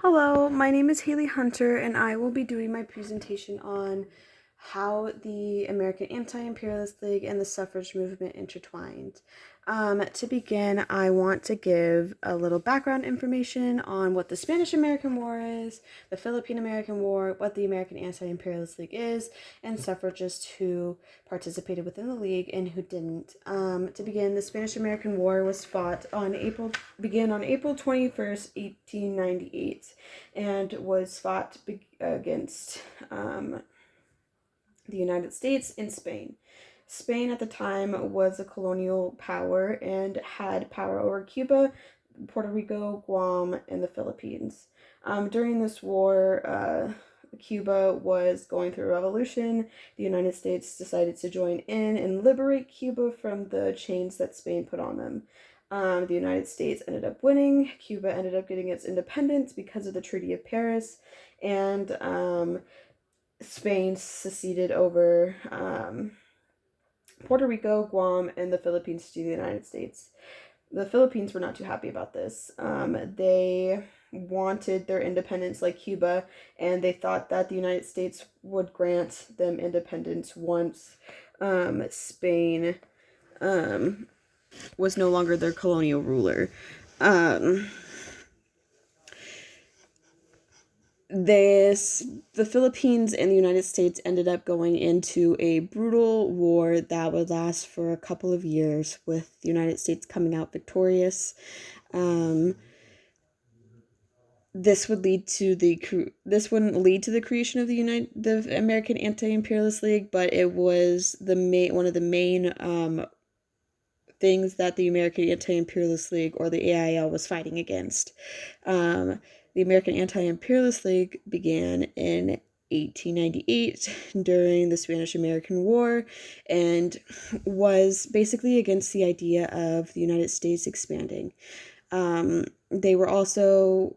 Hello, my name is Haley Hunter, and I will be doing my presentation on how the American Anti-Imperialist League and the Suffrage Movement intertwined. To begin, I want to give a little background information on what the Spanish-American War is, the Philippine-American War, what the American Anti-Imperialist League is, and suffragists who participated within the league and who didn't. To begin, the Spanish-American War was began on April 21st, 1898, and was fought against the United States and Spain. Spain at the time was a colonial power and had power over Cuba, Puerto Rico, Guam, and the Philippines. During this war, Cuba was going through a revolution. The United States decided to join in and liberate Cuba from the chains that Spain put on them. The United States ended up winning. Cuba ended up getting its independence because of the Treaty of Paris, and Spain seceded over Puerto Rico, Guam, and the Philippines to the United States. The Philippines were not too happy about this. They wanted their independence like Cuba, and they thought that the United States would grant them independence once Spain was no longer their colonial ruler. The Philippines and the United States ended up going into a brutal war that would last for a couple of years, with the United States coming out victorious. This wouldn't lead to the creation of the American Anti-Imperialist League, but it was one of the main things that the American Anti-Imperialist League, or the AIL, was fighting against. The American Anti-Imperialist League began in 1898 during the Spanish-American War, and was basically against the idea of the United States expanding. They were also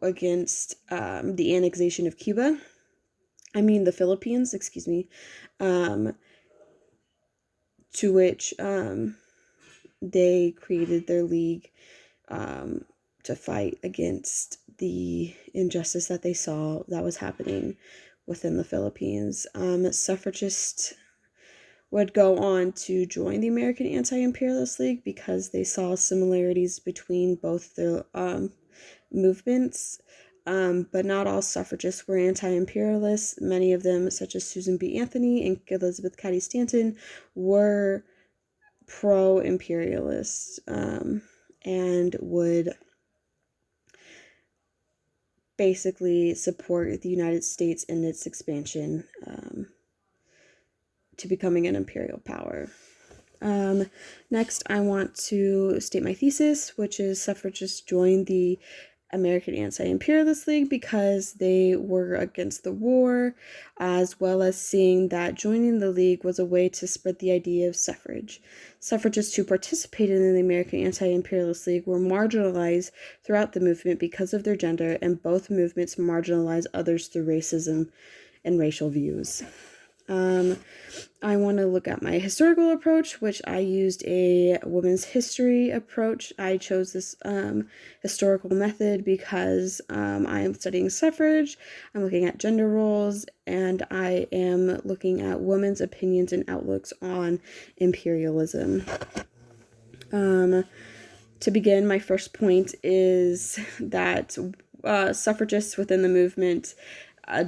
against the annexation of the Philippines, excuse me, to which they created their league to fight against the injustice that they saw that was happening within the Philippines. Suffragists would go on to join the American Anti-Imperialist League because they saw similarities between both the movements. But not all suffragists were anti-imperialists. Many of them, such as Susan B. Anthony and Elizabeth Cady Stanton, were pro-imperialist, and would basically support the United States in its expansion to becoming an imperial power. Next, I want to state my thesis, which is suffragists joined the American Anti-Imperialist League because they were against the war, as well as seeing that joining the league was a way to spread the idea of suffrage. Suffragists who participated in the American Anti-Imperialist League were marginalized throughout the movement because of their gender, and both movements marginalized others through racism and racial views. I want to look at my historical approach, which I used a women's history approach. I chose this historical method because I am studying suffrage, I'm looking at gender roles, and I am looking at women's opinions and outlooks on imperialism. To begin, my first point is that suffragists within the movement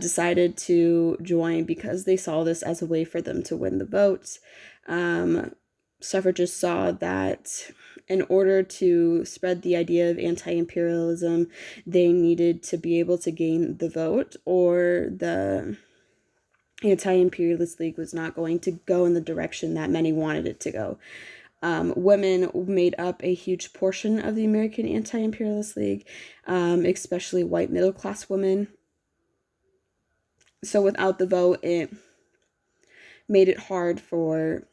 decided to join because they saw this as a way for them to win the votes. Suffragists saw that in order to spread the idea of anti-imperialism, they needed to be able to gain the vote, or the Anti-Imperialist League was not going to go in the direction that many wanted it to go. Women made up a huge portion of the American Anti-Imperialist League, especially white middle-class women. So without the vote, it made it hard for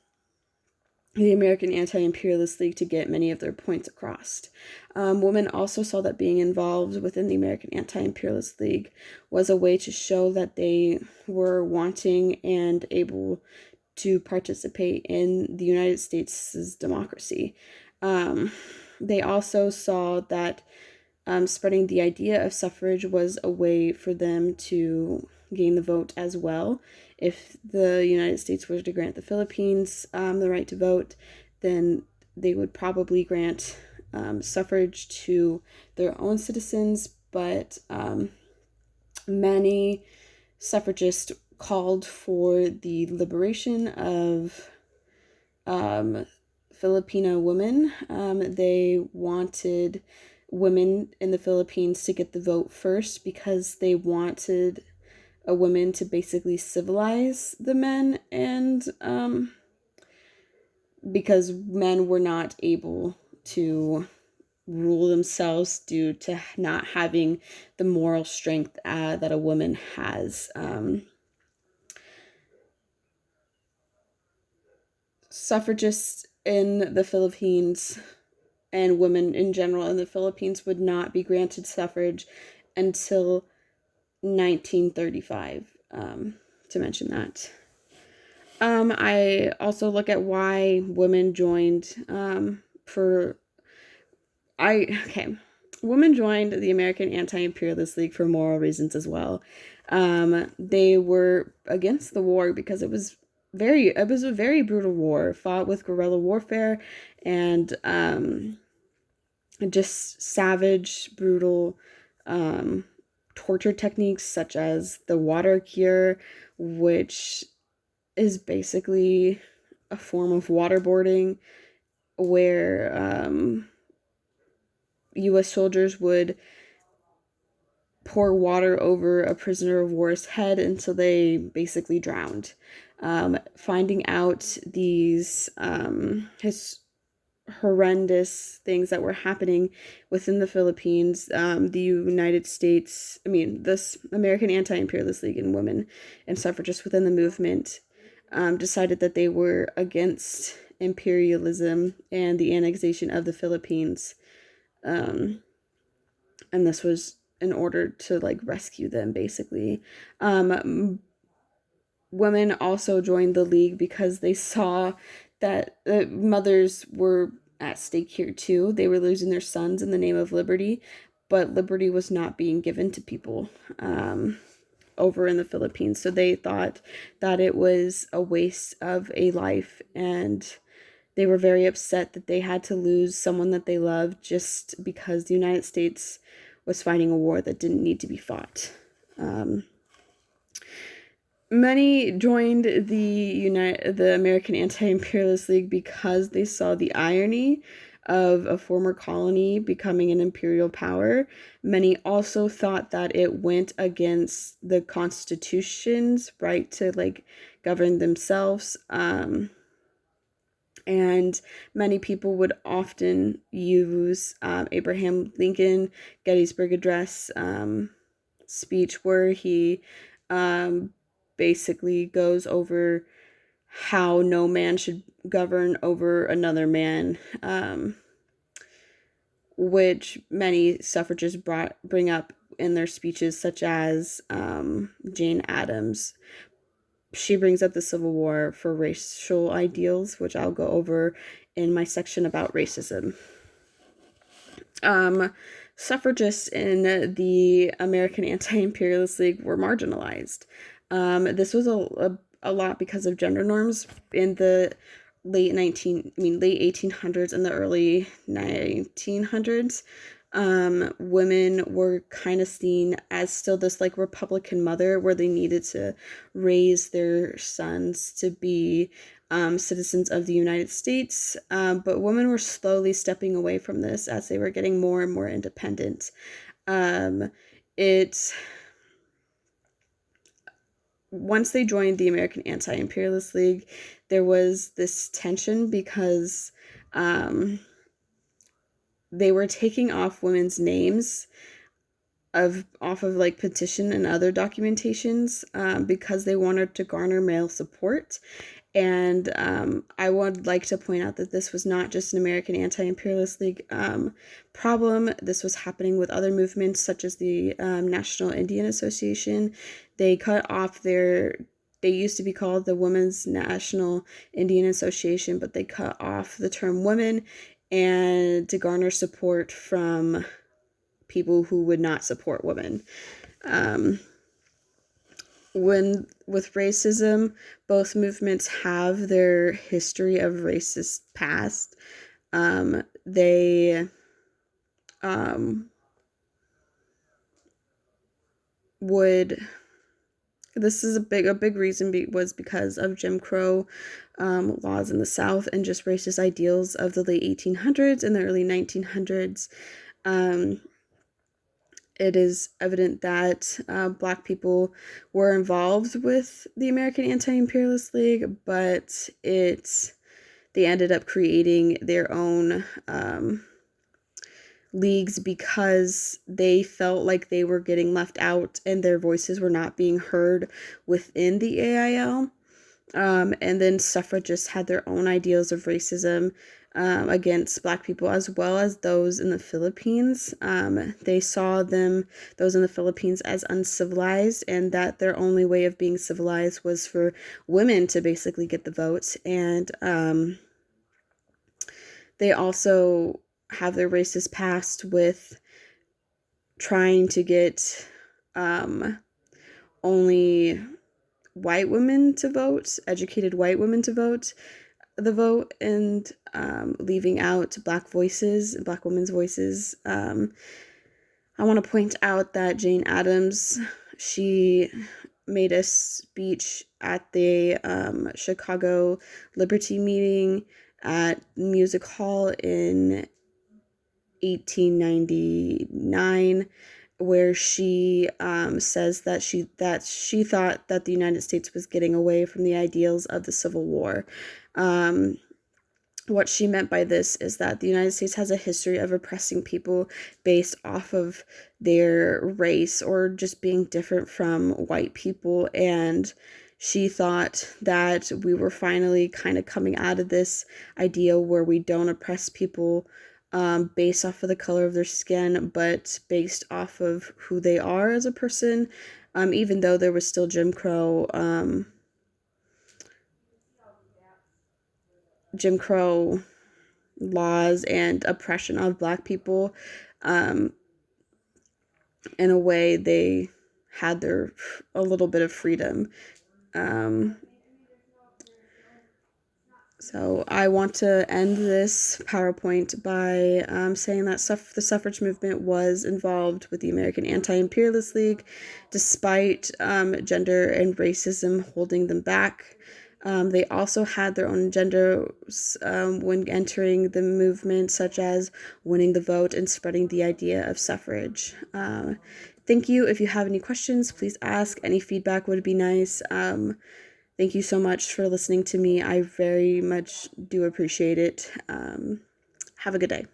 the American Anti-Imperialist League to get many of their points across. Women also saw that being involved within the American Anti-Imperialist League was a way to show that they were wanting and able to participate in the United States' democracy. They also saw that spreading the idea of suffrage was a way for them to gain the vote as well. If the United States were to grant the Philippines the right to vote, then they would probably grant suffrage to their own citizens, but many suffragists called for the liberation of Filipino women. They wanted women in the Philippines to get the vote first because they wanted a woman to basically civilize the men, and because men were not able to rule themselves due to not having the moral strength that a woman has. Suffragists in the Philippines and women in general in the Philippines would not be granted suffrage until 1935, to mention that. I also look at why women joined women joined the American Anti-imperialist League for moral reasons as well. They were against the war because it was a very brutal war, fought with guerrilla warfare and just savage, brutal torture techniques such as the water cure, which is basically a form of waterboarding where U.S. soldiers would pour water over a prisoner of war's head until they basically drowned. Finding out these horrendous things that were happening within the Philippines, the United States, this American Anti-Imperialist League and women and suffragists within the movement decided that they were against imperialism and the annexation of the Philippines. And this was in order to rescue them, basically. Women also joined the league because they saw that mothers were at stake here too. They were losing their sons in the name of liberty, but liberty was not being given to people over in the Philippines. So they thought that it was a waste of a life, and they were very upset that they had to lose someone that they loved just because the United States was fighting a war that didn't need to be fought. Many joined the American Anti-Imperialist League because they saw the irony of a former colony becoming an imperial power. Many also thought that it went against the Constitution's right to govern themselves. And many people would often use Abraham Lincoln Gettysburg Address speech, where he basically goes over how no man should govern over another man, which many suffragists bring up in their speeches, such as Jane Addams. She brings up the Civil War for racial ideals, which I'll go over in my section about racism. Suffragists in the American Anti-Imperialist League were marginalized. This was a lot because of gender norms in the late 1800s and the early 1900s. Women were kind of seen as still this Republican mother, where they needed to raise their sons to be citizens of the United States, but women were slowly stepping away from this as they were getting more and more independent. Once they joined the American Anti-Imperialist League, there was this tension because they were taking off women's names off of petition and other documentations because they wanted to garner male support. And I would like to point out that this was not just an American Anti-Imperialist League problem. This was happening with other movements, such as the National Indian Association. They cut off they used to be called the Women's National Indian Association, but they cut off the term women and to garner support from people who would not support women. With racism, both movements have their history of racist past. They would this is a big reason was because of Jim Crow laws in the South and just racist ideals of the late 1800s and the early 1900s. It is evident that Black people were involved with the American Anti-Imperialist League, but they ended up creating their own leagues because they felt like they were getting left out and their voices were not being heard within the AIL. And then suffragists had their own ideals of racism against Black people, as well as those in the Philippines. They saw those in the Philippines, as uncivilized, and that their only way of being civilized was for women to basically get the votes. And they also have their racist past with trying to get only white women to vote, educated white women to vote, and leaving out Black voices, Black women's voices. I want to point out that Jane Addams, she made a speech at the Chicago Liberty meeting at Music Hall in 1899, where she says that she thought that the United States was getting away from the ideals of the Civil War. What she meant by this is that the United States has a history of oppressing people based off of their race or just being different from white people, and she thought that we were finally kind of coming out of this idea where we don't oppress people based off of the color of their skin, but based off of who they are as a person, even though there was still Jim Crow laws and oppression of Black people. In a way, they had a little bit of freedom. So I want to end this PowerPoint by saying that the suffrage movement was involved with the American Anti-Imperialist League, despite gender and racism holding them back. They also had their own agendas when entering the movement, such as winning the vote and spreading the idea of suffrage. Thank you. If you have any questions, please ask. Any feedback would be nice. Thank you so much for listening to me. I very much do appreciate it. Have a good day.